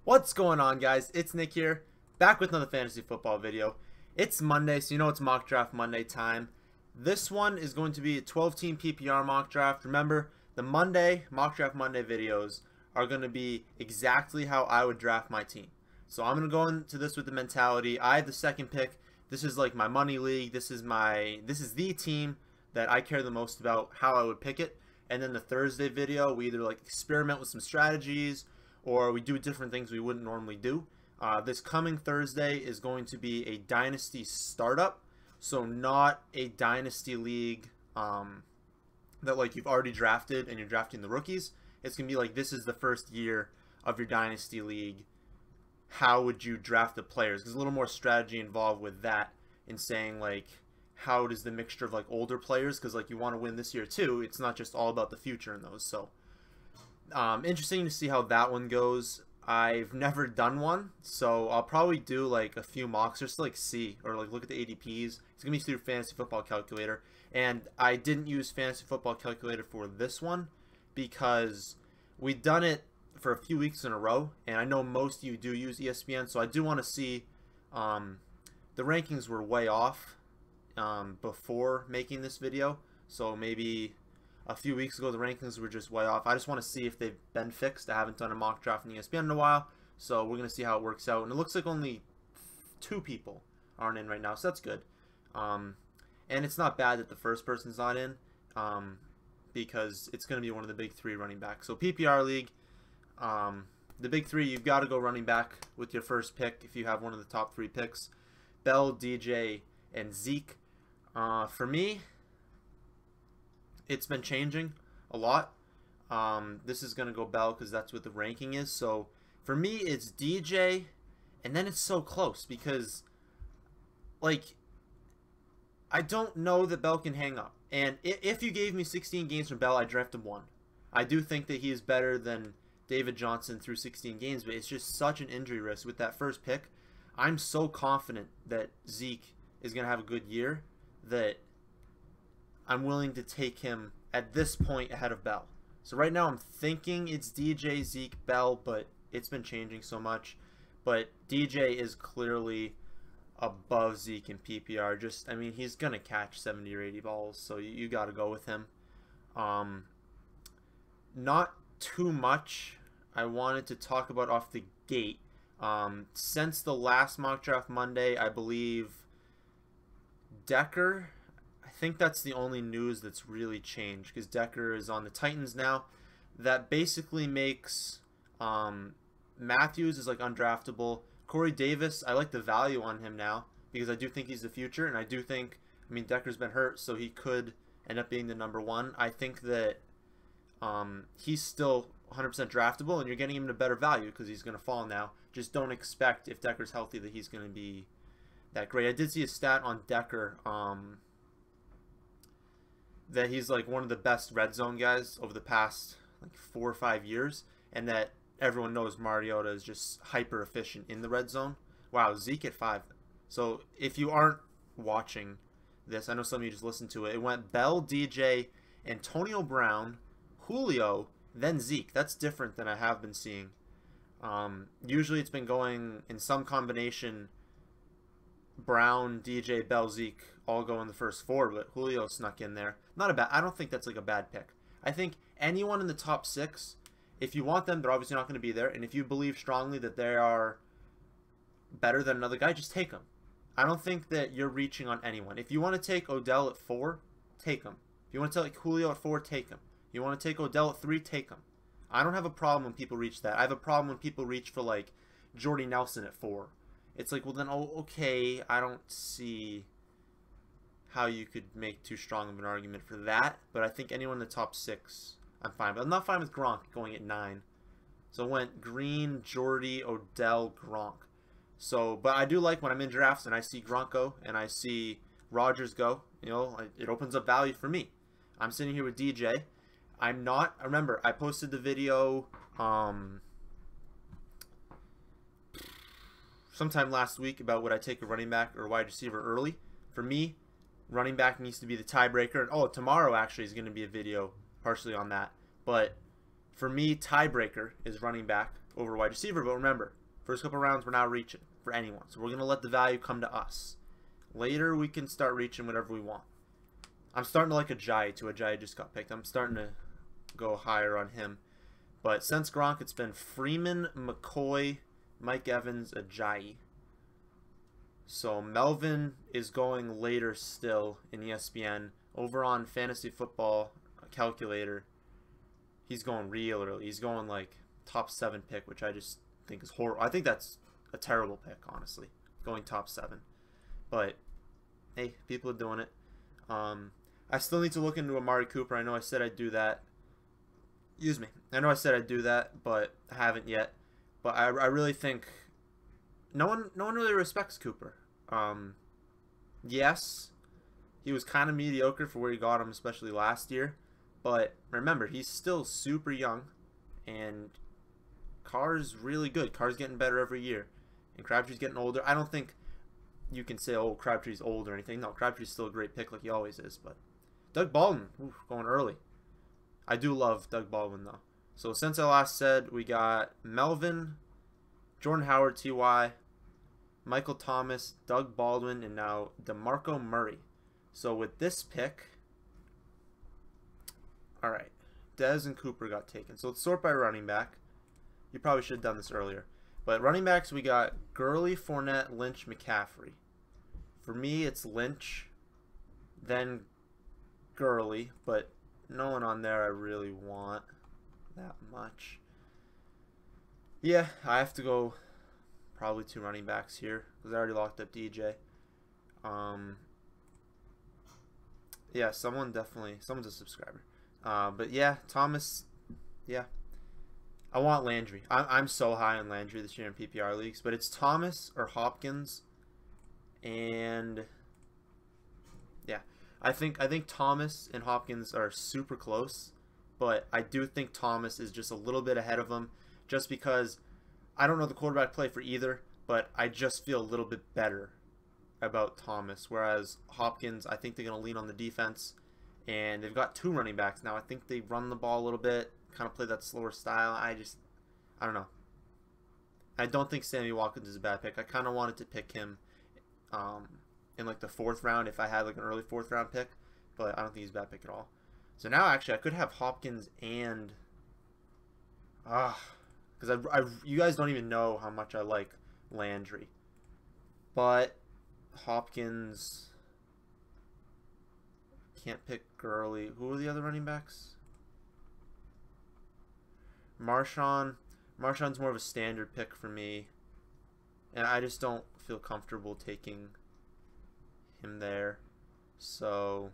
What's going on, guys? It's Nick here, back with another fantasy football video. It's Monday, so you know it's mock draft Monday time. This one is going to be a 12-team PPR mock draft. Remember, the mock draft Monday videos are going to be exactly how I would draft my team. So I'm going to go into this with the mentality, I have the second pick. This is like my money league. This is the team that I care the most about, how I would pick it. And then the Thursday video, we either like experiment with some strategies or we do different things we wouldn't normally do. This coming Thursday is going to be a dynasty startup, so not a dynasty league that like you've already drafted and you're drafting the rookies. It's gonna be like, this is the first year of your dynasty league. How would you draft the players? There's a little more strategy involved with that, in saying like, how does the mixture of like older players, because like you want to win this year too. It's not just all about the future in those. So interesting to see how that one goes. I've never done one, so I'll probably do like a few mocks just to like see, or like look at the ADPs. It's gonna be through Fantasy Football Calculator, and I didn't use Fantasy Football Calculator for this one because we've done it for a few weeks in a row, and I know most of you do use ESPN, so I do want to see. The rankings were way off before making this video, so maybe a few weeks ago the rankings were just way off. I just want to see if they've been fixed. I haven't done a mock draft in ESPN in a while, so we're going to see how it works out. And it looks like only 2 people aren't in right now, so that's good. And it's not bad that the first person's not in, because it's going to be one of the big 3 running backs. So PPR league, the big 3, you've got to go running back with your first pick if you have one of the top 3 picks. Bell, DJ, and Zeke. For me, it's been changing a lot. This is going to go Bell because that's what the ranking is. So for me, it's DJ, and then it's so close because, like, I don't know that Bell can hang up. And if you gave me 16 games from Bell, I'd draft him 1. I do think that he is better than David Johnson through 16 games, but it's just such an injury risk with that first pick. I'm so confident that Zeke is going to have a good year that I'm willing to take him at this point ahead of Bell. So right now I'm thinking it's DJ, Zeke, Bell, but it's been changing so much. But DJ is clearly above Zeke in PPR. I mean, he's going to catch 70 or 80 balls, so you got to go with him. Not too much I wanted to talk about off the gate. Since the last mock draft Monday, I believe Decker, I think that's the only news that's really changed, because Decker is on the Titans now. That basically makes Matthews is like undraftable. Corey Davis, I like the value on him now because I do think he's the future, and I do think, I mean, Decker's been hurt, so he could end up being the #1. I think that he's still 100% draftable, and you're getting him at a better value because he's going to fall now. Just don't expect, if Decker's healthy, that he's going to be that great. I did see a stat on Decker that he's like one of the best red zone guys over the past like 4 or 5 years, and that everyone knows Mariota is just hyper efficient in the red zone. Wow, Zeke at 5. So if you aren't watching this, I know some of you just listened to it. It went Bell, DJ, Antonio Brown, Julio, then Zeke. That's different than I have been seeing. Usually it's been going in some combination, Brown, DJ, Bell, Zeke all go in the first 4, but Julio snuck in there. Not a bad. I don't think that's like a bad pick. I think anyone in the top 6, if you want them, they're obviously not going to be there, and if you believe strongly that they are better than another guy, just take them. I don't think that you're reaching on anyone. If you want to take Odell at 4, take him. If you want to take Julio at 4, take him. You want to take Odell at 3, take him. I don't have a problem when people reach that. I have a problem when people reach for like Jordy Nelson at 4. It's like, well then, oh, okay, I don't see how you could make too strong of an argument for that. But I think anyone in the top 6, I'm fine. But I'm not fine with Gronk going at 9. So it went Green, Jordy, Odell, Gronk. So, but I do like when I'm in drafts and I see Gronk go and I see Rodgers go. You know, it opens up value for me. I'm sitting here with DJ. I'm not, remember, I posted the video sometime last week about would I take a running back or a wide receiver early. For me, running back needs to be the tiebreaker. Oh, tomorrow actually is going to be a video partially on that. But for me, tiebreaker is running back. over wide receiver. But remember, first couple rounds we're not reaching for anyone, so we're going to let the value come to us. Later we can start reaching whatever we want. I'm starting to like Ajayi too. Ajayi just got picked. I'm starting to go higher on him. But since Gronk, it's been Freeman, McCoy, Mike Evans, Ajayi. So Melvin is going later still in ESPN. Over on Fantasy Football Calculator, he's going real early. He's going like top 7 pick, which I just think is horrible. I think that's a terrible pick, honestly, going top 7. But hey, people are doing it. I still need to look into Amari Cooper. I know I said I'd do that. Excuse me. I know I said I'd do that, but I haven't yet. But I really think no one really respects Cooper. Yes, he was kind of mediocre for where he got him, especially last year. But remember, he's still super young, and Carr's really good. Carr's getting better every year, and Crabtree's getting older. I don't think you can say, oh, Crabtree's old or anything. No, Crabtree's still a great pick like he always is. But Doug Baldwin, going early. I do love Doug Baldwin, though. So since I last said, we got Melvin, Jordan Howard, T.Y., Michael Thomas, Doug Baldwin, and now DeMarco Murray. So with this pick, all right, Dez and Cooper got taken. So let's sort by running back. You probably should have done this earlier. But running backs, we got Gurley, Fournette, Lynch, McCaffrey. For me, it's Lynch, then Gurley, but no one on there I really want that much. Yeah, I have to go probably 2 running backs here because I already locked up DJ. Yeah, someone's a subscriber. But yeah, Thomas, yeah. I want Landry. I'm so high on Landry this year in PPR leagues, but it's Thomas or Hopkins, and yeah, I think Thomas and Hopkins are super close, but I do think Thomas is just a little bit ahead of him, just because I don't know the quarterback play for either, but I just feel a little bit better about Thomas, whereas Hopkins, I think they're going to lean on the defense, and they've got 2 running backs now. I think they run the ball a little bit, kind of play that slower style. I don't know. I don't think Sammy Watkins is a bad pick. I kind of wanted to pick him in like the 4th round if I had like an early 4th round pick, but I don't think he's a bad pick at all. So now actually I could have Hopkins and because you guys don't even know how much I like Landry, but Hopkins, can't pick Gurley. Who are the other running backs? Marshawn's more of a standard pick for me, and I just don't feel comfortable taking him there. So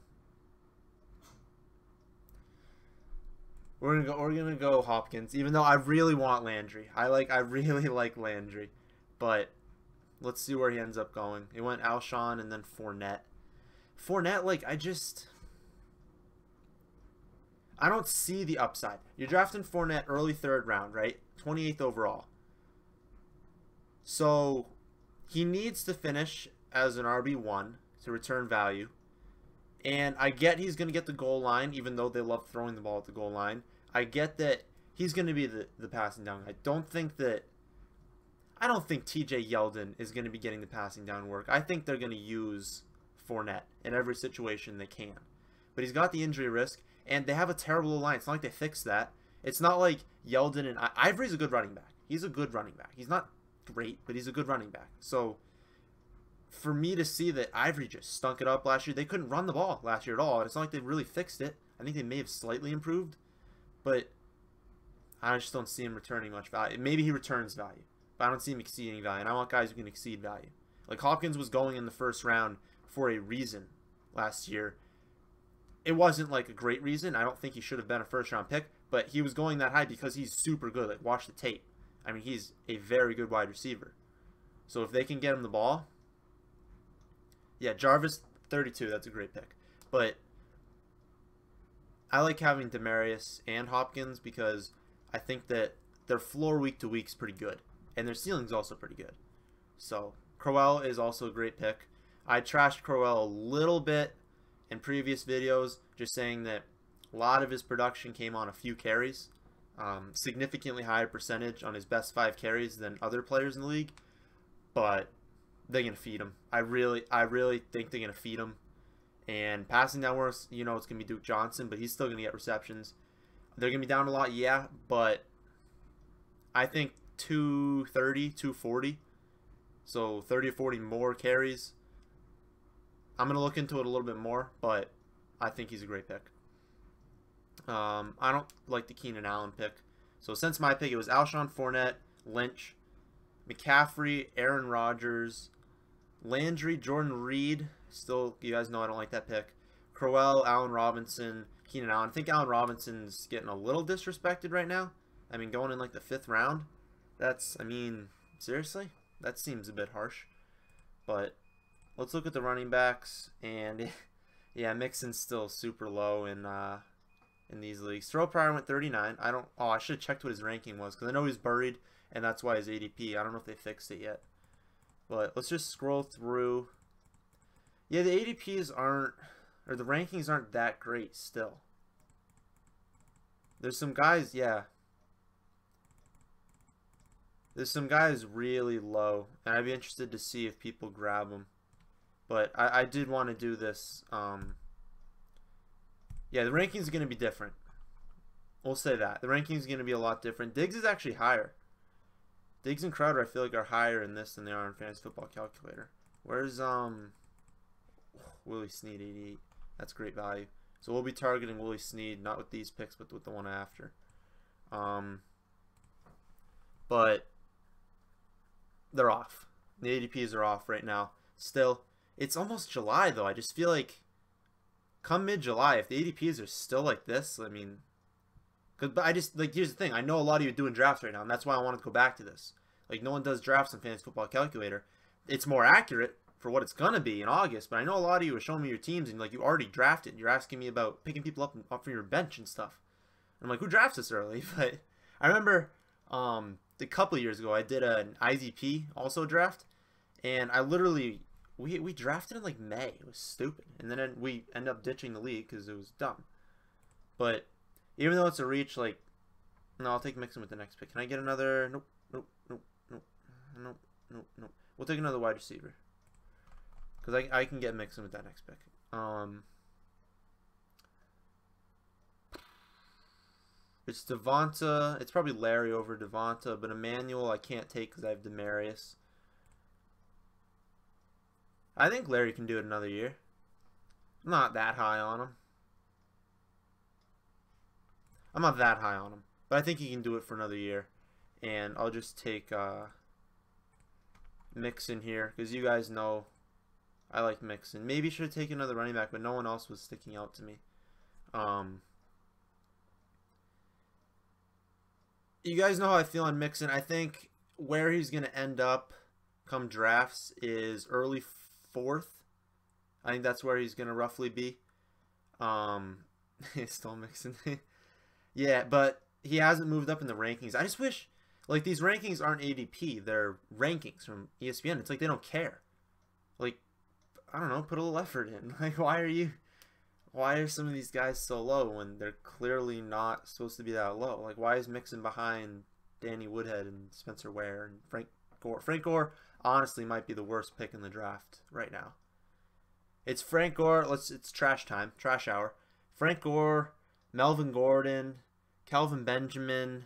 we're gonna go Hopkins, even though I really want Landry. I really like Landry, but let's see where he ends up going. It went Alshon and then Fournette. Fournette, I don't see the upside. You're drafting Fournette early 3rd round, right? 28th overall. So he needs to finish as an RB1 to return value. And I get he's going to get the goal line, even though they love throwing the ball at the goal line. I get that he's going to be the passing down. I don't think TJ Yeldon is going to be getting the passing down work. I think they're going to use Fournette in every situation they can. But he's got the injury risk, and they have a terrible line. It's not like they fixed that. It's not like Yeldon and Ivory's a good running back. He's a good running back. He's not great, but he's a good running back. So for me to see that Ivory just stunk it up last year, they couldn't run the ball last year at all. It's not like they really fixed it. I think they may have slightly improved, but I just don't see him returning much value. Maybe he returns value, but I don't see him exceeding value, and I want guys who can exceed value. Like Hopkins was going in the 1st round for a reason last year. It wasn't like a great reason. I don't think he should have been a 1st round pick, but he was going that high because he's super good. Like, watch the tape. I mean, he's a very good wide receiver. So if they can get him the ball, yeah, Jarvis 32, that's a great pick. But I like having Demaryius and Hopkins because I think that their floor week to week is pretty good, and their ceiling's also pretty good. So Crowell is also a great pick. I trashed Crowell a little bit in previous videos, just saying that a lot of his production came on a few carries. significantly higher percentage on his best 5 carries than other players in the league, but they're gonna feed him. I really think they're gonna feed him. And passing down worse, you know, it's gonna be Duke Johnson, but he's still gonna get receptions. They're gonna be down a lot, yeah, but I think 230, 240, so 30 or 40 more carries. I'm gonna look into it a little bit more, but I think he's a great pick. I don't like the Keenan Allen pick. So since my pick, it was Alshon Fournette, Lynch, McCaffrey, Aaron Rodgers, Landry, Jordan Reed. Still, you guys know I don't like that pick. Crowell, Allen Robinson, Keenan Allen. I think Allen Robinson's getting a little disrespected right now. I mean, going in like the 5th round. That's, I mean, seriously? That seems a bit harsh. But let's look at the running backs. And yeah, Mixon's still super low in these leagues. Terrell Pryor went 39. I should have checked what his ranking was, because I know he's buried, and that's why his ADP. I don't know if they fixed it yet. But let's just scroll through. Yeah, the ADPs aren't, or the rankings aren't that great still. There's some guys, yeah. There's some guys really low, and I'd be interested to see if people grab them. But I did want to do this. Yeah, the rankings are going to be different. We'll say that. The rankings are going to be a lot different. Diggs is actually higher. Diggs and Crowder, I feel like, are higher in this than they are in Fantasy Football Calculator. Where's Willie Snead 88? That's great value. So we'll be targeting Willie Snead, not with these picks, but with the one after. But they're off. The ADPs are off right now. Still, it's almost July though. I just feel like come mid-July, if the ADPs are still like this, I mean, but I just, like, here's the thing. I know a lot of you are doing drafts right now, and that's why I wanted to go back to this. Like, no one does drafts in Fantasy Football Calculator. It's more accurate for what it's gonna be in August, but I know a lot of you are showing me your teams, and like, you already drafted. You're asking me about picking people up from your bench and stuff. I'm like, who drafts this early? But I remember a couple of years ago, I did an IZP also draft, and I literally we drafted in like May. It was stupid, and then we ended up ditching the league because it was dumb. But even though it's a reach, like, no, I'll take Mixon with the next pick. Can I get another? Nope, nope, nope, nope, nope, nope, nope. We'll take another wide receiver because I can get Mixon with that next pick. It's Devonta. It's probably Larry over Devonta, but Emmanuel I can't take because I have Demarius. I think Larry can do it another year. I'm not that high on him. I'm not that high on him, but I think he can do it for another year. And I'll just take Mixon here because you guys know I like Mixon. Maybe should have taken another running back, but no one else was sticking out to me. You guys know how I feel on Mixon. I think where he's going to end up come drafts is early 4th. I think that's where he's going to roughly be. Still Mixon. Yeah, but he hasn't moved up in the rankings. I just wish, like, these rankings aren't ADP. They're rankings from ESPN. It's like they don't care. Like, I don't know, put a little effort in. Like, why are some of these guys so low when they're clearly not supposed to be that low? Like, why is Mixon behind Danny Woodhead and Spencer Ware and Frank Gore? Frank Gore, honestly, might be the worst pick in the draft right now. It's Frank Gore. It's trash time. Trash hour. Frank Gore, Melvin Gordon, Kelvin Benjamin,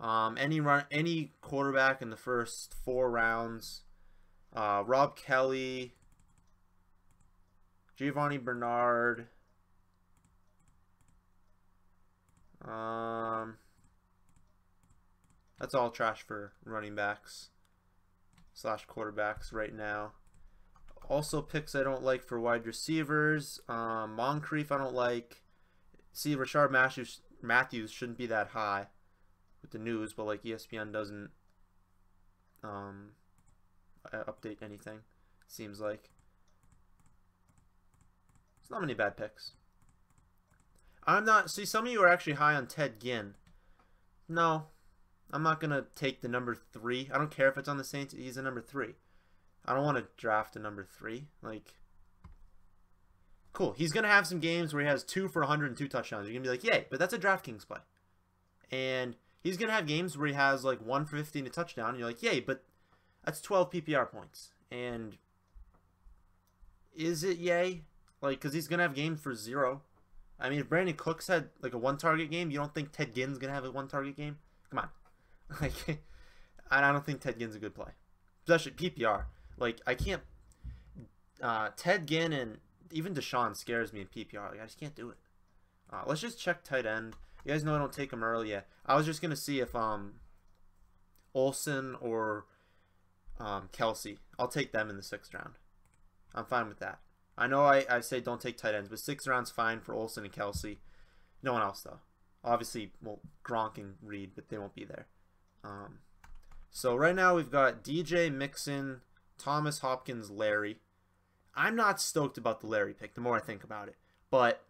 any quarterback in the first 4 rounds, Rob Kelly, Giovanni Bernard, that's all trash for running backs / quarterbacks right now. Also picks I don't like for wide receivers. Moncrief I don't like. See, Rashard Matthews shouldn't be that high with the news, but like ESPN doesn't update anything, seems like. It's not many bad picks. I'm not, see, some of you are actually high on Ted Ginn. No, I'm not going to take the number 3. I don't care if it's on the Saints, he's a number 3. I don't want to draft a number 3. Like, cool. He's going to have some games where he has 2 for 102 touchdowns. You're going to be like, yay, but that's a DraftKings play. And he's going to have games where he has like 150 and a touchdown. And you're like, yay, but that's 12 PPR points. And is it yay? Like, because he's going to have games for 0. I mean, if Brandon Cooks had like a 1-target game, you don't think Ted Ginn's going to have a 1-target game? Come on. Like, I don't think Ted Ginn's a good play. Especially PPR. Like, I can't... Ted Ginn and even Deshaun scares me in PPR. Like, I just can't do it. Let's just check tight end. You guys know I don't take him early yet. I was just going to see if Olsen or Kelsey. I'll take them in the 6th round. I'm fine with that. I know I say don't take tight ends, but 6th round's fine for Olsen and Kelsey. No one else, though. Obviously, well, Gronk and Reed, but they won't be there. So right now we've got DJ, Mixon, Thomas, Hopkins, Larry. I'm not stoked about the Larry pick the more I think about it. But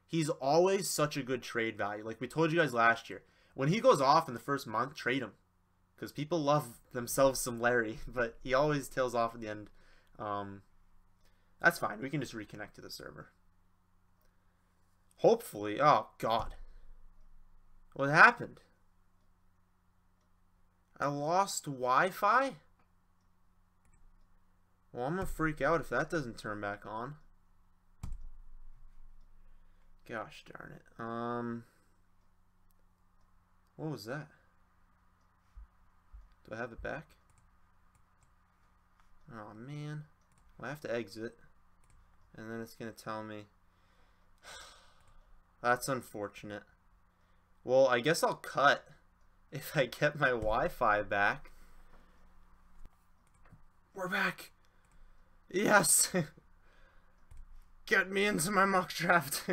he's always such a good trade value. Like we told you guys last year. When he goes off in the first month, trade him. Because people love themselves some Larry. But he always tails off at the end. That's fine. We can just reconnect to the server. Hopefully. Oh, God. What happened? I lost Wi-Fi? Well, I'm going to freak out if that doesn't turn back on. Gosh darn it. What was that? Do I have it back? Oh, man. Well, I have to exit. And then it's going to tell me. That's unfortunate. Well, I guess I'll cut if I get my Wi-Fi back. We're back. Yes. Get me into my mock draft.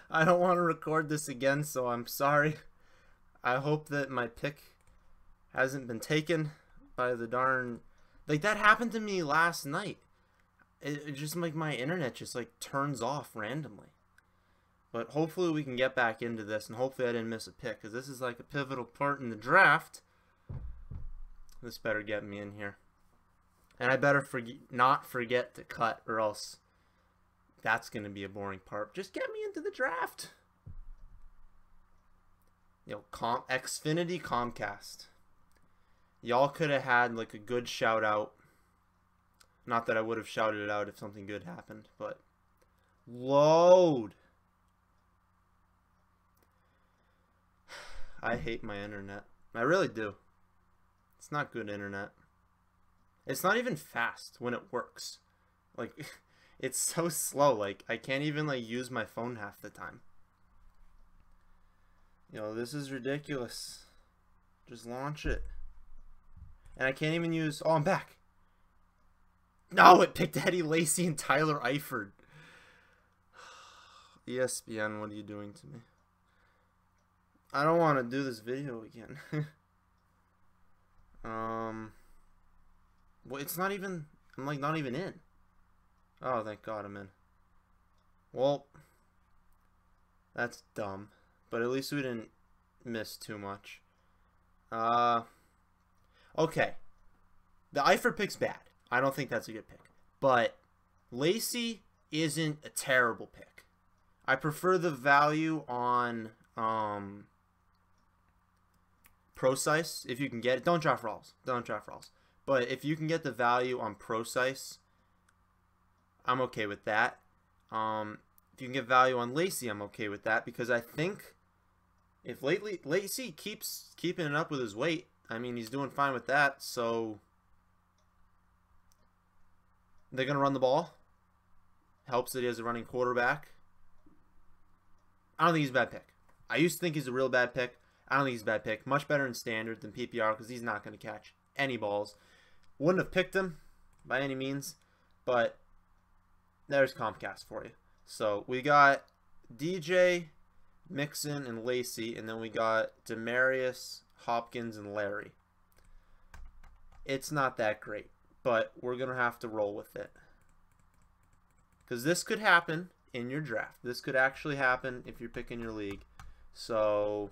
I don't want to record this again, so I'm sorry. I hope that my pick hasn't been taken by the darn... Like, that happened to me last night. It just, like, my internet just, like, turns off randomly. But hopefully we can get back into this, and hopefully I didn't miss a pick, because this is, like, a pivotal part in the draft. This better get me in here. And I better not forget to cut, or else that's going to be a boring part. Just get me into the draft. You know, Xfinity Comcast. Y'all could have had, like, a good shout out. Not that I would have shouted it out if something good happened, but... Load! I hate my internet. I really do. It's not good internet. It's not even fast when it works. Like, it's so slow. Like, I can't even, like, use my phone half the time. You know, this is ridiculous. Just launch it. And I can't even use... Oh, I'm back. No, it picked Eddie Lacy and Tyler Eifert. ESPN, what are you doing to me? I don't want to do this video again. Well, it's not even... I'm, like, not even in. Oh, thank God I'm in. Well, that's dumb. But at least we didn't miss too much. Okay. The Eifert pick's bad. I don't think that's a good pick. But Lacy isn't a terrible pick. I prefer the value on Procise, if you can get it. Don't draft Rawls. Don't draft Rawls. But if you can get the value on Procise, I'm okay with that. If you can get value on Lacy, I'm okay with that. Because I think if Lacy keeps keeping it up with his weight, I mean, he's doing fine with that. So they're going to run the ball. Helps that he has a running quarterback. I don't think he's a bad pick. I used to think he's a real bad pick. I don't think he's a bad pick. Much better in standard than PPR because he's not going to catch any balls. Wouldn't have picked him by any means, but there's Comcast for you. So we got DJ, Mixon, and Lacy, and then we got Demarius, Hopkins, and Larry. It's not that great, but we're going to have to roll with it. Because this could happen in your draft. This could actually happen if you're picking your league. So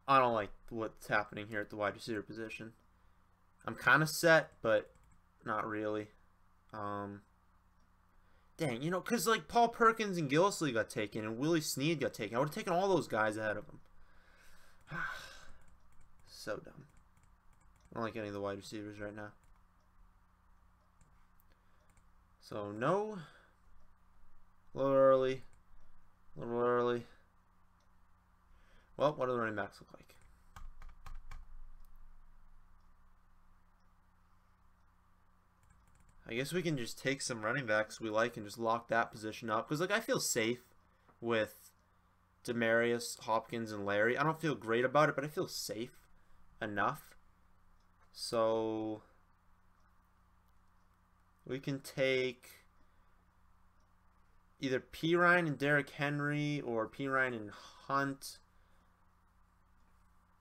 I don't like what's happening here at the wide receiver position. I'm kind of set, but not really. Dang, you know, because, like, Paul Perkins and Gillisley got taken and Willie Snead got taken. I would have taken all those guys ahead of them. So dumb. I don't like any of the wide receivers right now. So, no. A little early. A little early. Well, what do the running backs look like? I guess we can just take some running backs we like and just lock that position up. Because, like, I feel safe with Demarius, Hopkins, and Larry. I don't feel great about it, but I feel safe enough. So, we can take either Perine and Derrick Henry or Perine and Hunt.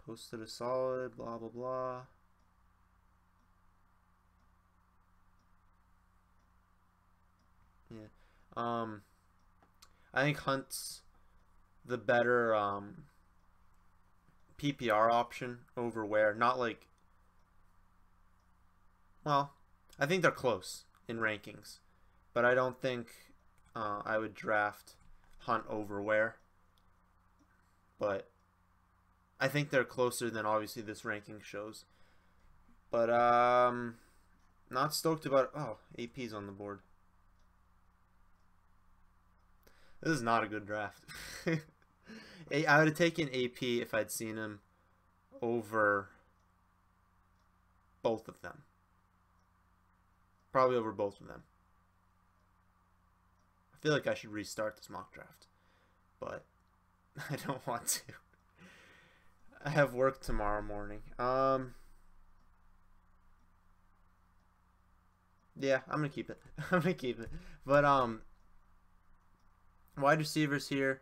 Posted a solid, blah, blah, blah. Yeah. I think Hunt's the better PPR option over Ware. Not like, well, I think they're close in rankings, but I don't think I would draft Hunt over Ware. But I think they're closer than obviously this ranking shows. But not stoked about. Oh, AP's on the board. This is not a good draft. I would have taken AP if I'd seen him over both of them. Probably over both of them. I feel like I should restart this mock draft, but I don't want to. I have work tomorrow morning. Yeah, I'm gonna keep it. I'm gonna keep it. But wide receivers here.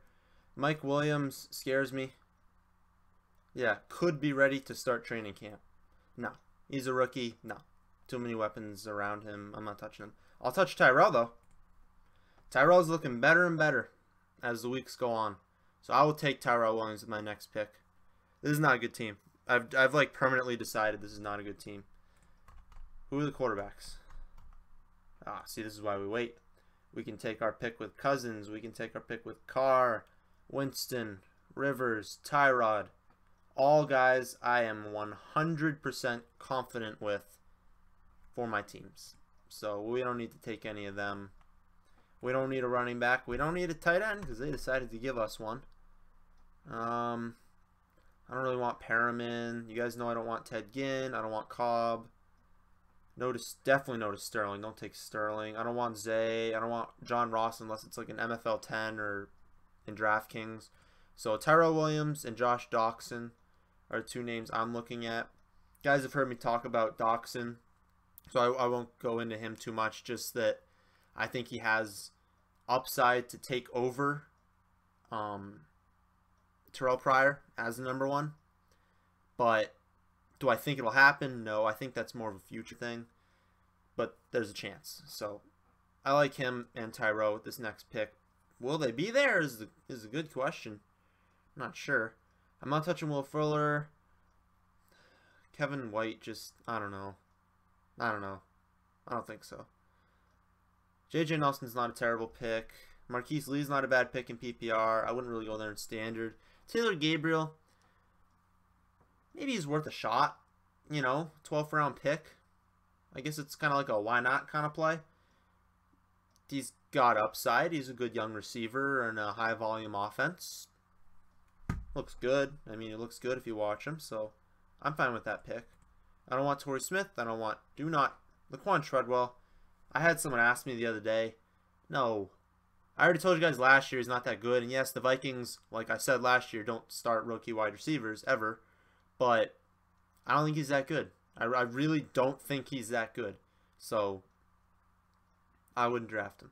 Mike Williams scares me. Yeah, could be ready to start training camp. No, he's a rookie. No, too many weapons around him. I'm not touching him. I'll touch Tyrell though. Tyrell's looking better and better as the weeks go on. So I will take Tyrell Williams with my next pick. This is not a good team. I've like permanently decided this is not a good team. Who are the quarterbacks? Ah, see, this is why we wait. We can take our pick with Cousins. We can take our pick with Carr, Winston, Rivers, Tyrod. All guys I am 100% confident with for my teams. So we don't need to take any of them. We don't need a running back. We don't need a tight end because they decided to give us one. I don't really want Perriman. You guys know I don't want Ted Ginn. I don't want Cobb. Definitely notice Sterling. Don't take Sterling. I don't want Zay. I don't want John Ross unless it's like an MFL 10 or in DraftKings. So Tyrell Williams and Josh Doxson are two names I'm looking at. Guys have heard me talk about Doxson, so I won't go into him too much. Just that I think he has upside to take over Terrell Pryor as the number one. But do I think it'll happen? No, I think that's more of a future thing. But there's a chance. So I like him and Tyrell with this next pick. Will they be there is a good question. I'm not sure. I'm not touching Will Fuller. Kevin White just, I don't know. I don't think so. J.J. Nelson's not a terrible pick. Marquise Lee's not a bad pick in PPR. I wouldn't really go there in standard. Taylor Gabriel, maybe he's worth a shot. You know, 12th round pick. I guess it's kind of like a why not kind of play. He's got upside. He's a good young receiver in a high volume offense. Looks good. I mean, it looks good if you watch him. So I'm fine with that pick. I don't want Torrey Smith. Do not Laquan Treadwell. I had someone ask me the other day. No. I already told you guys last year he's not that good. And yes, the Vikings, like I said last year, don't start rookie wide receivers ever. But I don't think he's that good. I really don't think he's that good. So I wouldn't draft him.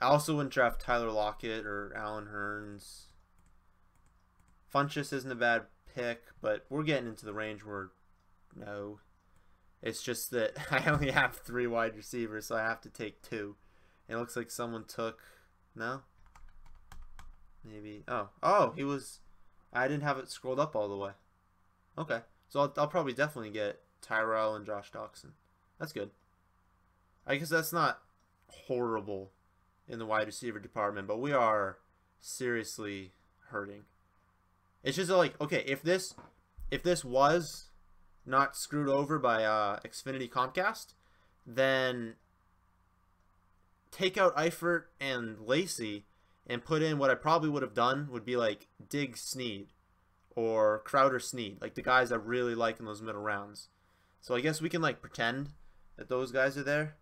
I also wouldn't draft Tyler Lockett or Allen Hurns. Funchess isn't a bad pick, but we're getting into the range where no. It's just that I only have 3 wide receivers, so I have to take 2. It looks like someone took... No? Maybe... Oh, he was... I didn't have it scrolled up all the way. Okay. So I'll probably definitely get Tyrell and Josh Doxson. That's good. I guess that's not horrible in the wide receiver department, but we are seriously hurting. It's just like, okay, if this was not screwed over by Xfinity Comcast, then take out Eifert and Lacey and put in what I probably would have done would be like Diggs Snead or Crowder Snead, like the guys I really like in those middle rounds. So I guess we can like pretend that those guys are there,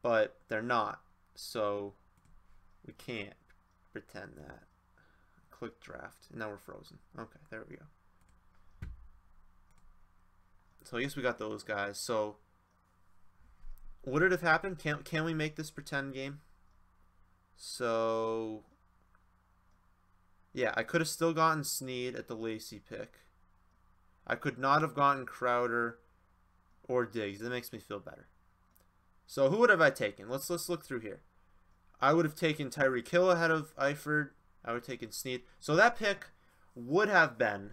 but they're not. So we can't pretend that. Click draft. Now we're frozen. Okay, there we go. So I guess we got those guys. So would it have happened? Can we make this pretend game? So yeah, I could have still gotten Snead at the Lacey pick. I could not have gotten Crowder or Diggs. That makes me feel better. So who would have I taken? Let's look through here. I would have taken Tyreek Hill ahead of Eifert. I would have taken Snead. So that pick would have been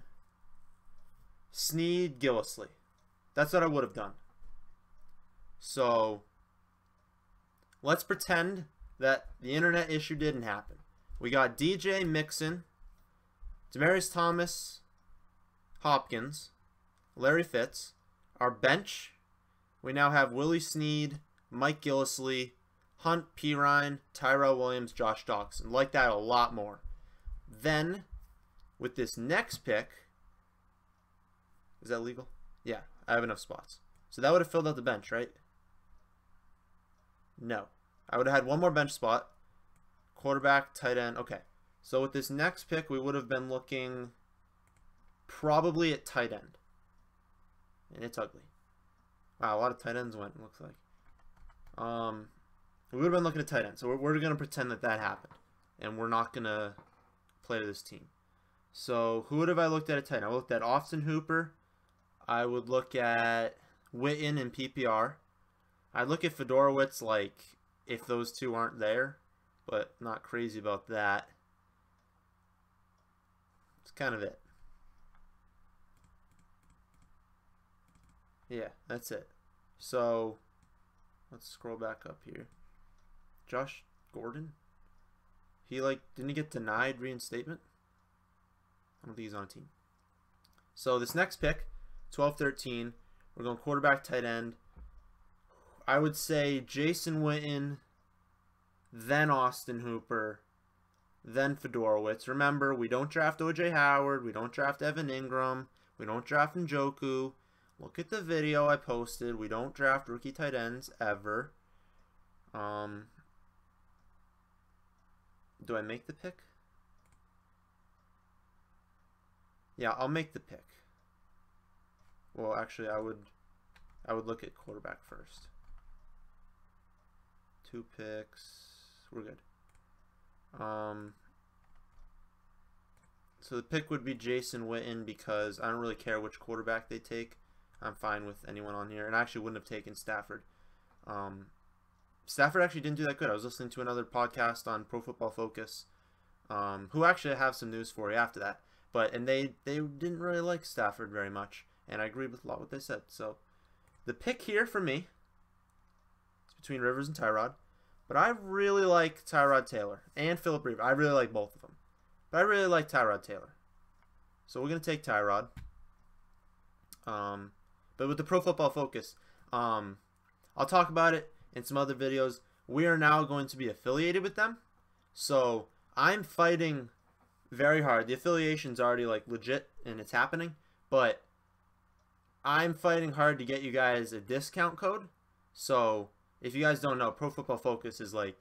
Snead, Gillislee. That's what I would have done. So let's pretend that the internet issue didn't happen. We got DJ, Mixon, Demaryius Thomas, Hopkins, Larry Fitz. Our bench, we now have Willie Snead, Mike Gillislee, Hunt, Pirine, Tyrell Williams, Josh Doctson. Like that a lot more. Then, with this next pick, is that legal? Yeah, I have enough spots. So that would have filled out the bench, right? No. I would have had one more bench spot. Quarterback, tight end. Okay. So with this next pick, we would have been looking probably at tight end. And it's ugly. Wow, a lot of tight ends went, it looks like. We would have been looking at tight end. So we're going to pretend that happened. And we're not going to play to this team. So who would have I looked at tight end? I looked at Austin Hooper. I would look at Witten in PPR. I'd look at Fedorowicz, like, if those two aren't there. But not crazy about that. That's kind of it. Yeah, that's it. So, let's scroll back up here. Josh Gordon? He, like, didn't he get denied reinstatement? I don't think he's on a team. So, this next pick, 12-13, we're going quarterback, tight end. I would say Jason Witten, then Austin Hooper, then Fedorowicz. Remember, we don't draft O.J. Howard. We don't draft Evan Ingram. We don't draft Njoku. Look at the video I posted. We don't draft rookie tight ends ever. Do I make the pick? Yeah, I'll make the pick. Well, actually, I would look at quarterback first. 2 picks. We're good. So the pick would be Jason Witten because I don't really care which quarterback they take. I'm fine with anyone on here. And I actually wouldn't have taken Stafford. Stafford actually didn't do that good. I was listening to another podcast on Pro Football Focus, who actually have some news for you after that. And they didn't really like Stafford very much. And I agree with a lot of what they said. So the pick here for me is between Rivers and Tyrod. But I really like Tyrod Taylor and Philip Rivers. I really like both of them. But I really like Tyrod Taylor. So we're going to take Tyrod. But with the Pro Football Focus, I'll talk about it in some other videos. We are now going to be affiliated with them. So I'm fighting very hard. The affiliation's already like legit and it's happening. But I'm fighting hard to get you guys a discount code. So if you guys don't know, Pro Football Focus is like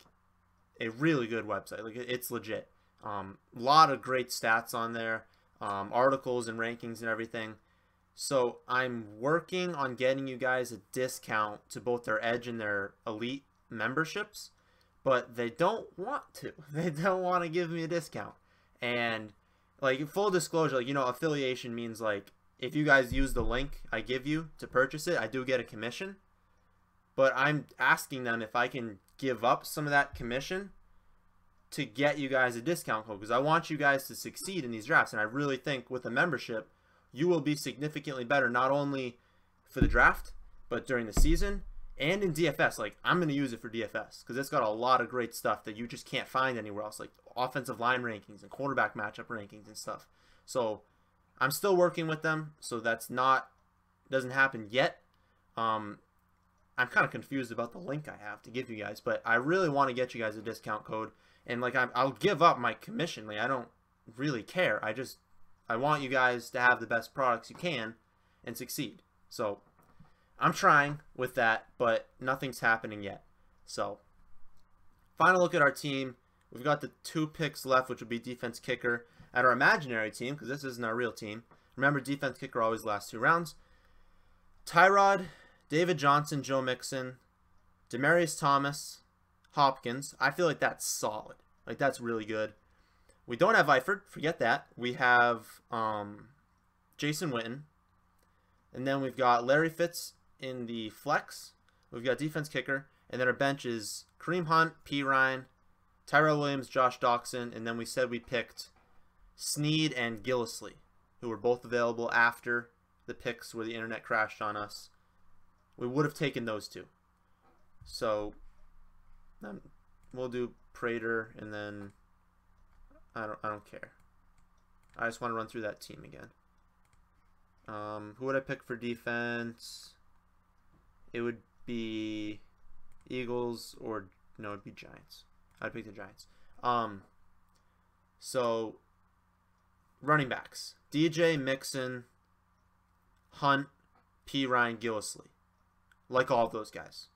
a really good website. Like it's legit. A lot of great stats on there, articles and rankings and everything. So I'm working on getting you guys a discount to both their Edge and their Elite memberships, but they don't want to. They don't want to give me a discount. And like full disclosure, like affiliation means like if you guys use the link I give you to purchase it, I do get a commission. But I'm asking them if I can give up some of that commission to get you guys a discount code because I want you guys to succeed in these drafts. And I really think with a membership, you will be significantly better, not only for the draft, but during the season And in DFS, like, I'm going to use it for DFS because it's got a lot of great stuff that you just can't find anywhere else, like offensive line rankings and quarterback matchup rankings and stuff. So I'm still working with them, so doesn't happen yet. I'm kind of confused about the link I have to give you guys, but I really want to get you guys a discount code. And like, I'll give up my commission. Like, I don't really care. I want you guys to have the best products you can and succeed. So I'm trying with that, but nothing's happening yet. So final look at our team. We've got the 2 picks left, which would be defense kicker. At our imaginary team, because this isn't our real team. Remember, defense kicker always lasts 2 rounds. Tyrod, David Johnson, Joe Mixon, Demaryius Thomas, Hopkins. I feel like that's solid. Like, that's really good. We don't have Eifert. Forget that. We have Jason Witten. And then we've got Larry Fitz in the flex. We've got defense kicker. And then our bench is Kareem Hunt, P. Ryan, Tyrell Williams, Josh Doxson. And then we said we picked Snead and Gillislee, who were both available after the picks where the internet crashed on us. We would have taken those 2. So we'll do Prater, and then I don't care. I just want to run through that team again. Who would I pick for defense? It would be Eagles, or no, it'd be Giants. I'd pick the Giants. So running backs: DJ, Mixon, Hunt, P. Ryan, Gillislee. Like all of those guys.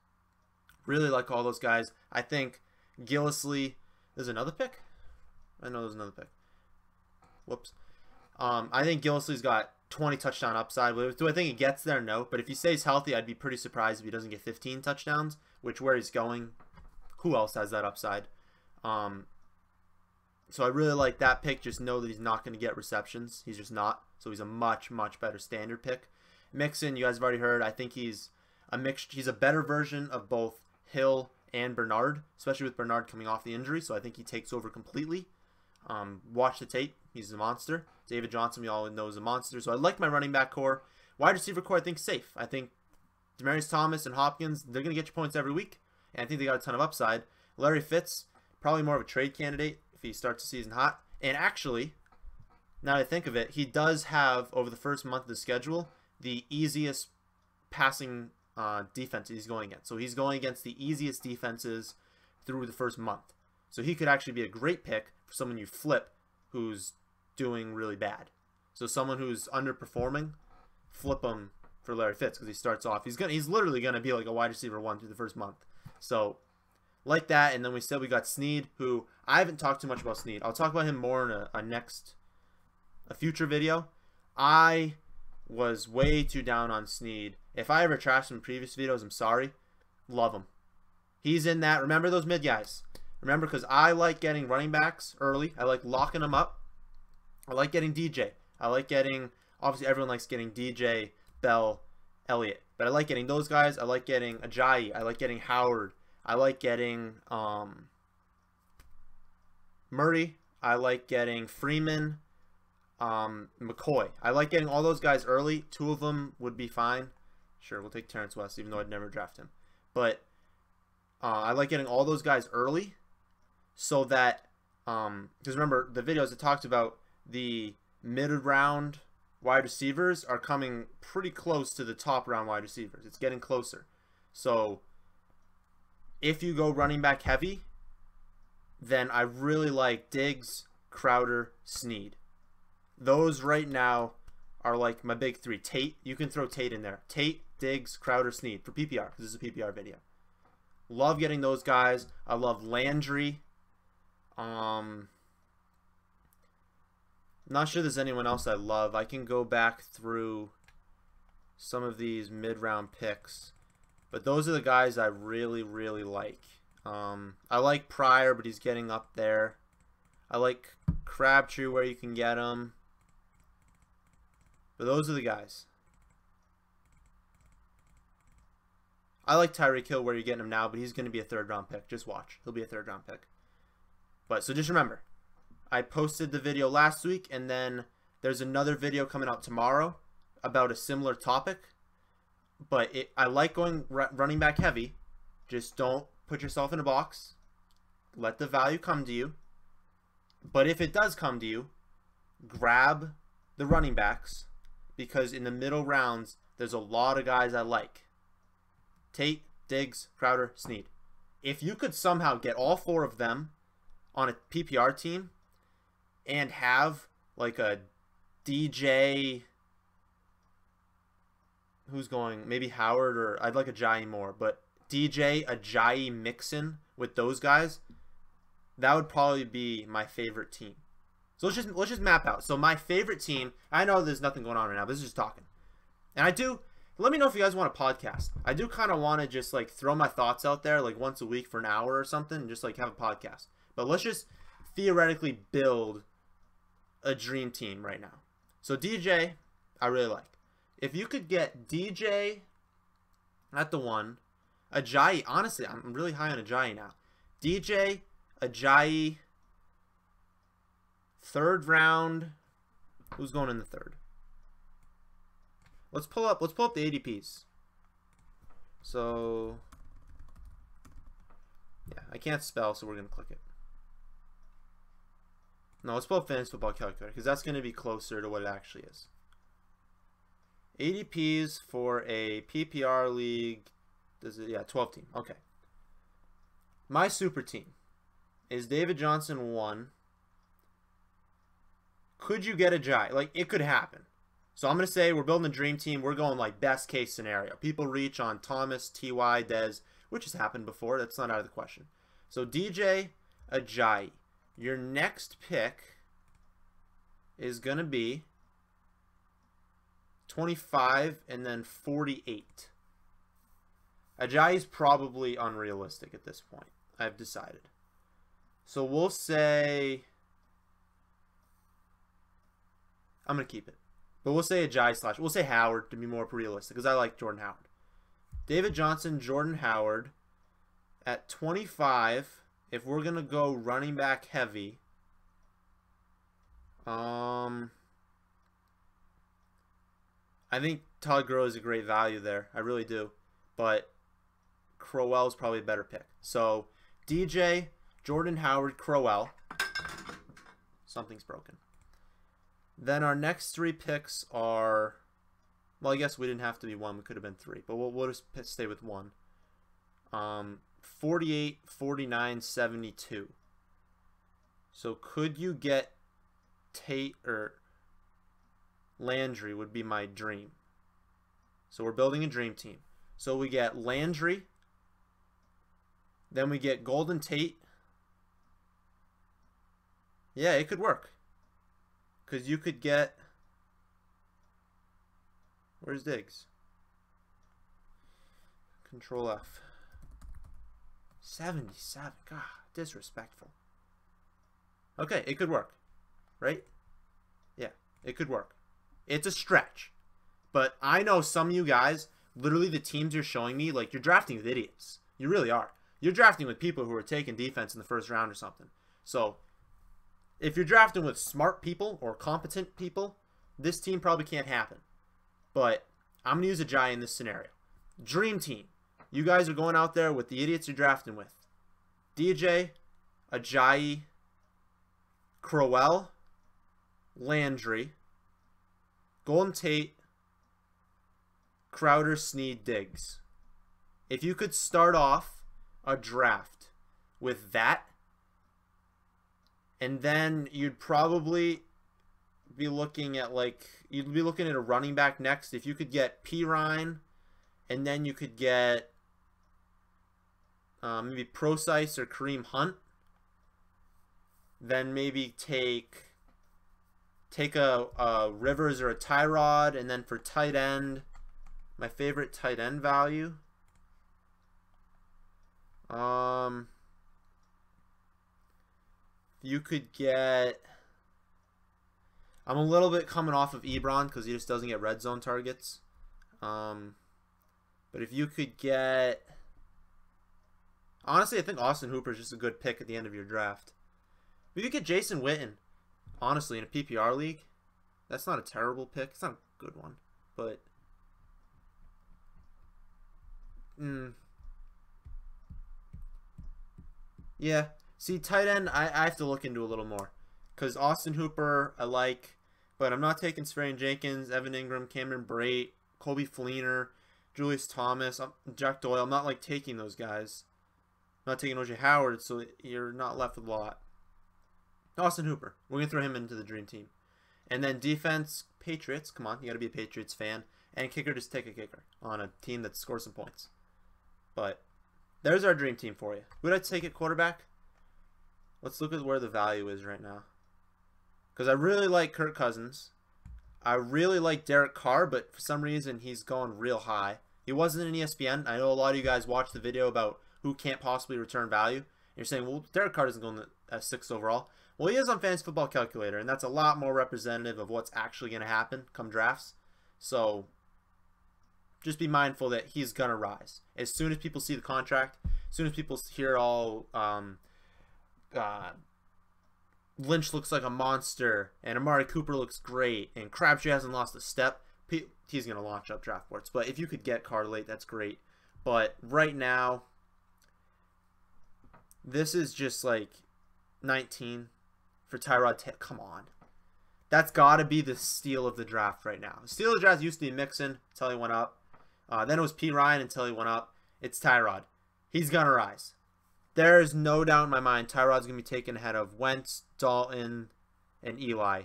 Really like all those guys. I think Gillislee. There's another pick? I know there's another pick. Whoops. I think Gillislee's got 20 touchdown upside. Do I think he gets there? No. But if he stays healthy, I'd be pretty surprised if he doesn't get 15 touchdowns, which where he's going, who else has that upside? So I really like that pick. Just know that he's not going to get receptions. He's just not. So he's a much, much better standard pick. Mixon, you guys have already heard. I think he's a better version of both Hill and Bernard, especially with Bernard coming off the injury. So I think he takes over completely. Watch the tape. He's a monster. David Johnson, we all know, is a monster. So I like my running back core. Wide receiver core, I think, safe. I think Demaryius Thomas and Hopkins, they're going to get you points every week. And I think they got a ton of upside. Larry Fitz, probably more of a trade candidate if he starts the season hot. And actually, now that I think of it, he does have, over the first month of the schedule, the easiest passing defense he's going against. So he's going against the easiest defenses through the first month. So he could actually be a great pick for someone you flip who's doing really bad. So someone who's underperforming, flip him for Larry Fitz because he starts off. He's literally gonna be like a wide receiver 1 through the first month. So like that. And then we said we got Snead, who I haven't talked too much about Snead. I'll talk about him more in a future video. I was way too down on Snead. If I ever trashed him in previous videos, I'm sorry. Love him. He's in that. Remember those mid guys. Remember, because I like getting running backs early. I like locking them up. I like getting DJ. I like getting, obviously everyone likes getting DJ, Bell, Elliott. But I like getting those guys. I like getting Ajayi. I like getting Howard. I like getting Murray. I like getting Freeman, McCoy. I like getting all those guys early. 2 of them would be fine. Sure, we'll take Terrence West, even though I'd never draft him. But I like getting all those guys early so that, because remember, the videos that talked about the mid-round wide receivers are coming pretty close to the top round wide receivers. It's getting closer. So if you go running back heavy, then I really like Diggs, Crowder, Snead. Those right now are like my big 3. Tate, you can throw Tate in there. Tate, Diggs, Crowder, Snead for PPR, because this is a PPR video. Love getting those guys. I love Landry. Not sure there's anyone else I love. I can go back through some of these mid-round picks. But those are the guys I really, really like. I like Pryor, but he's getting up there. I like Crabtree where you can get him. But those are the guys. I like Tyreek Hill where you're getting him now, but he's going to be a 3rd-round pick. Just watch. He'll be a 3rd-round pick. But so just remember, I posted the video last week, and then there's another video coming out tomorrow about a similar topic. but I like going running back heavy. Just don't put yourself in a box. Let the value come to you. But if it does come to you, grab the running backs, because in the middle rounds, there's a lot of guys I like. Tate, Diggs, Crowder, Snead. If you could somehow get all 4 of them on a PPR team and have like a DJ, who's going, maybe Howard, or I'd like Ajayi more, but DJ, Ajayi, Mixon with those guys, that would probably be my favorite team. So let's just map out. So my favorite team, I know there's nothing going on right now, but this is just talking. And I do, let me know if you guys want a podcast. I do kind of want to just like throw my thoughts out there like once a week for an hour or something and just like have a podcast. But let's just theoretically build a dream team right now. So DJ, I really like. If you could get DJ at the 1, Ajayi, honestly, I'm really high on Ajayi now. DJ, Ajayi, 3rd round. Who's going in the 3rd? Let's pull up the ADPs. So yeah, I can't spell, so we're gonna click it. No, let's pull up Fantasy Football Calculator, because that's gonna be closer to what it actually is. ADPs for a PPR league. Yeah, 12 team. Okay. My super team is David Johnson 1. Could you get Ajayi? Like, it could happen. So I'm going to say we're building a dream team. We're going like best case scenario. People reach on Thomas, T.Y., Dez, which has happened before. That's not out of the question. So DJ, Ajayi. Your next pick is going to be 25 and then 48. Ajayi is probably unrealistic at this point. I've decided. So we'll say, I'm going to keep it. But we'll say Ajayi / we'll say Howard to be more realistic, because I like Jordan Howard. David Johnson, Jordan Howard at 25. If we're going to go running back heavy, I think Todd Gurley is a great value there. I really do. But Crowell is probably a better pick. So DJ, Jordan Howard, Crowell. Something's broken. Then our next 3 picks are, well, I guess we didn't have to be 1. We could have been 3. But we'll just stay with 1. 48, 49, 72. So could you get Tate or Landry would be my dream. So we're building a dream team. So we get Landry. Then we get Golden Tate. Yeah, it could work. Because you could get... Where's Diggs? Control F. 77. God, disrespectful. Okay, it could work. Right? Yeah, it could work. It's a stretch. But I know some of you guys, literally the teams you're showing me, like, you're drafting with idiots. You really are. You're drafting with people who are taking defense in the first round or something. So, if you're drafting with smart people or competent people, this team probably can't happen. But I'm going to use Ajayi in this scenario. Dream team. You guys are going out there with the idiots you're drafting with. DJ, Ajayi, Crowell, Landry, Golden Tate, Crowder, Snead, Diggs. If you could start off a draft with that, and then you'd probably be looking at you'd be looking at a running back next. If you could get Pirine, and then you could get maybe Procise or Kareem Hunt, then maybe take a Rivers or a Tyrod, and then for tight end, my favorite tight end value. You could get... I'm a little bit coming off of Ebron because he just doesn't get red zone targets. But if you could get... Honestly, I think Austin Hooper is just a good pick at the end of your draft. If you could get Jason Witten, honestly, in a PPR league, that's not a terrible pick. It's not a good one, but Yeah. See, tight end, I have to look into a little more. Because Austin Hooper, I like. But I'm not taking Swearian Jenkins, Evan Ingram, Cameron Brate, Colby Fleener, Julius Thomas, Jack Doyle. I'm not, like, taking those guys. I'm not taking O.J. Howard, so you're not left with a lot. Austin Hooper. We're going to throw him into the dream team. And then defense, Patriots. Come on, you got to be a Patriots fan. And kicker, just take a kicker on a team that scores some points. But there's our dream team for you. Who would I take at quarterback? Let's look at where the value is right now. Because I really like Kirk Cousins. I really like Derek Carr, but for some reason he's going real high. He wasn't in ESPN. I know a lot of you guys watched the video about who can't possibly return value. And you're saying, well, Derek Carr doesn't go in the 6th overall. Well, he is on Fantasy Football Calculator, and that's a lot more representative of what's actually going to happen come drafts. So just be mindful that he's going to rise. As soon as people see the contract, as soon as people hear all Lynch looks like a monster, and Amari Cooper looks great, and Crabtree hasn't lost a step, he's going to launch up draft boards. But if you could get Carr late, that's great. But right now, this is just like 19 for Tyrod. Come on. That's got to be the steal of the draft right now. The steal of the draft used to be Mixon until he went up. Then it was P. Ryan until he went up. It's Tyrod. He's going to rise. There is no doubt in my mind Tyrod's going to be taken ahead of Wentz, Dalton, and Eli.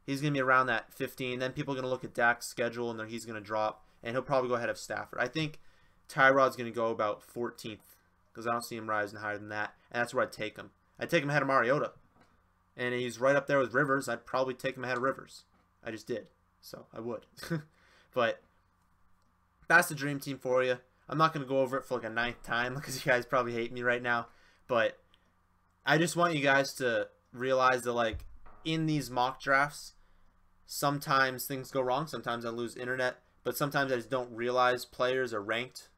He's going to be around that 15. Then people are going to look at Dak's schedule, and then he's going to drop, and he'll probably go ahead of Stafford. I think Tyrod's going to go about 14th because I don't see him rising higher than that, and that's where I'd take him. I'd take him ahead of Mariota, and he's right up there with Rivers. I'd probably take him ahead of Rivers. I just did, so I would. But that's the dream team for you. I'm not going to go over it for like a 9th time because you guys probably hate me right now. But I just want you guys to realize that, like, in these mock drafts, sometimes things go wrong. Sometimes I lose internet. But sometimes I just don't realize players are ranked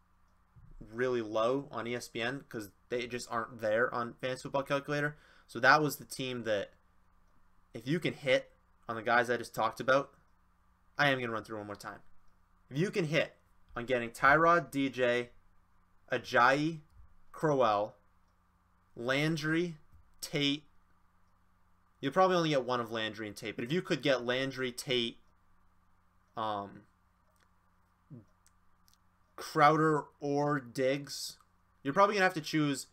really low on ESPN because they just aren't there on Fantasy Football Calculator. So that was the team that, if you can hit on the guys I just talked about, I am going to run through one more time. If you can hit on getting Tyrod, DJ, Ajayi, Crowell, Landry, Tate. You'll probably only get one of Landry and Tate, but if you could get Landry, Tate, Crowder, or Diggs, you're probably going to have to choose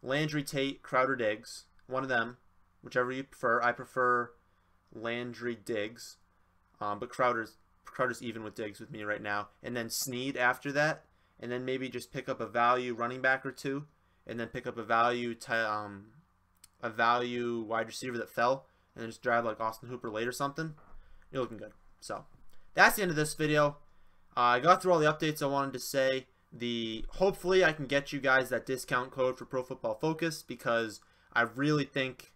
Landry, Tate, Crowder, Diggs. One of them, whichever you prefer. I prefer Landry, Diggs, but Crowder's even with Diggs with me right now. And then Snead after that. And then maybe just pick up a value running back or two. And then pick up a value wide receiver that fell. And then just drive like Austin Hooper late or something. You're looking good. So that's the end of this video. I got through all the updates I wanted to say. Hopefully I can get you guys that discount code for Pro Football Focus because I really think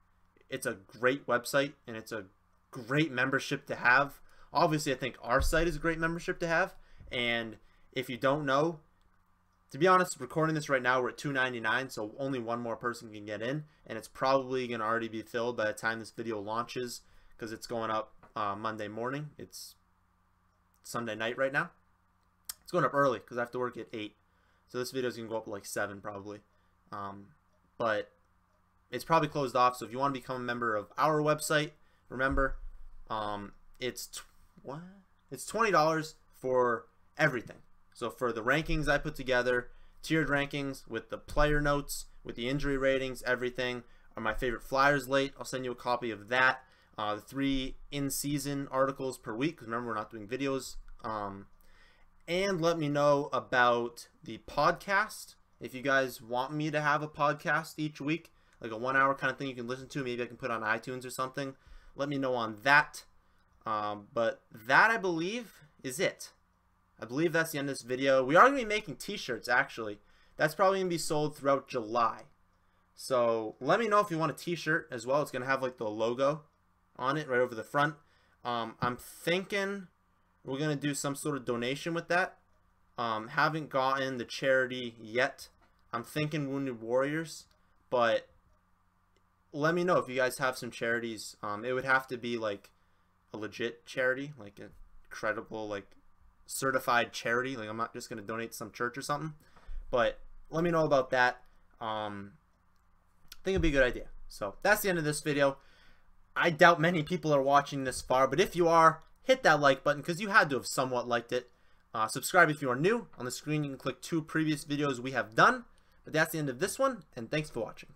it's a great website and it's a great membership to have. Obviously, I think our site is a great membership to have. And if you don't know, to be honest, recording this right now, we're at $2.99, so only one more person can get in. And it's probably going to already be filled by the time this video launches because it's going up Monday morning. It's Sunday night right now. It's going up early because I have to work at 8. So this video is going to go up at like 7 probably. But it's probably closed off. So if you want to become a member of our website, remember, it's $20 for everything. So for the rankings I put together, tiered rankings with the player notes, with the injury ratings, everything, are my favorite flyers late. I'll send you a copy of that. The 3 in-season articles per week, because remember, we're not doing videos. And let me know about the podcast. If you guys want me to have a podcast each week, like a 1-hour kind of thing you can listen to, maybe I can put on iTunes or something. Let me know on that. But that, I believe, is it. I believe that's the end of this video. We are going to be making t-shirts, actually. That's probably going to be sold throughout July. So let me know if you want a t-shirt as well. It's going to have like the logo on it right over the front. I'm thinking we're going to do some sort of donation with that. Haven't gotten the charity yet. I'm thinking Wounded Warriors. But let me know if you guys have some charities. It would have to be like a legit charity, like a credible, like certified charity. Like I'm not just gonna donate to some church or something. But let me know about that. I think it'd be a good idea. So that's the end of this video. I doubt many people are watching this far, but if you are, hit that like button because you had to have somewhat liked it. Subscribe if you are new. On the screen, you can click 2 previous videos we have done. But that's the end of this one, and thanks for watching.